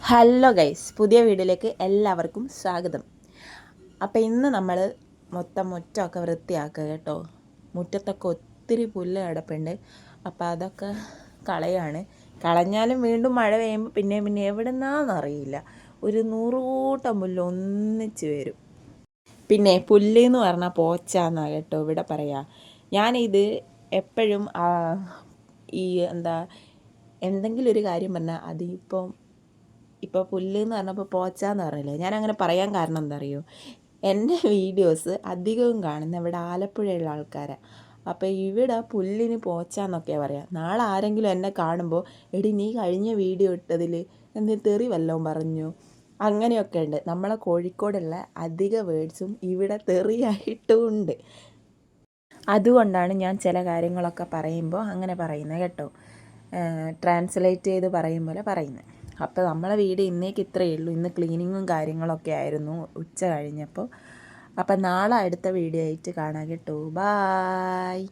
Hello guys, പുതിയ വീഡിയോയിലേക്ക് എല്ലാവർക്കും സ്വാഗതം. അപ്പോൾ ഇന്ന് നമ്മൾ മുറ്റമൊക്കെ വൃത്തിയാക്കുക കേട്ടോ. മുറ്റത്തൊക്കെ ഒത്തിരി പുല്ല് കിടപ്പുണ്ട്. അപ്പോൾ അതൊക്കെ കളഞ്ഞാലും വീണ്ടും മഴ പെയ്യുമ്പോൾ പിന്നെ എവിടെ നിന്നാണെന്നറിയില്ല, ഒരു 100 കൂട്ടം പുല്ല് ഒന്നിച്ച് വരും. പിന്നെ പുല്ലെന്ന് പറഞ്ഞാൽ പോച്ചാന്നാണ് കേട്ടോ ഇവിടെ പറയാം. ഞാനിത് എപ്പോഴും ഈ എന്തെങ്കിലും ഒരു കാര്യം പറഞ്ഞാൽ ഇപ്പോൾ പുല്ല് എന്ന് പറഞ്ഞപ്പോൾ പോച്ചാന്ന് പറഞ്ഞില്ലേ, ഞാനങ്ങനെ പറയാൻ കാരണം എന്താ അറിയോ, എൻ്റെ വീഡിയോസ് അധികവും കാണുന്ന ഇവിടെ ആലപ്പുഴയുള്ള ആൾക്കാരാണ്. അപ്പോൾ ഇവിടെ പുല്ലിന് പോച്ചാന്നൊക്കെയാണ് പറയാം. നാളെ ആരെങ്കിലും എന്നെ കാണുമ്പോൾ എടി നീ കഴിഞ്ഞ വീഡിയോ ഇട്ടതിൽ തെറി വല്ലതും പറഞ്ഞു, അങ്ങനെയൊക്കെ ഉണ്ട്. നമ്മളെ കോഴിക്കോടുള്ള അധിക വേർഡ്സും ഇവിടെ തെറിയായിട്ടും ഉണ്ട്. അതുകൊണ്ടാണ് ഞാൻ ചില കാര്യങ്ങളൊക്കെ പറയുമ്പോൾ അങ്ങനെ പറയുന്നത് കേട്ടോ, ട്രാൻസ്ലേറ്റ് ചെയ്ത് പറയും പോലെ പറയുന്നത്. അപ്പോൾ നമ്മളെ വീട് ഇന്നേക്ക് ഇത്രയേ ഉള്ളൂ. ഇന്ന് ക്ലീനിങ്ങും കാര്യങ്ങളൊക്കെ ആയിരുന്നു ഉച്ച കഴിഞ്ഞപ്പോൾ. അപ്പം നാളെ അടുത്ത വീഡിയോ ആയിട്ട് കാണാം കേട്ടോ. ബായ്.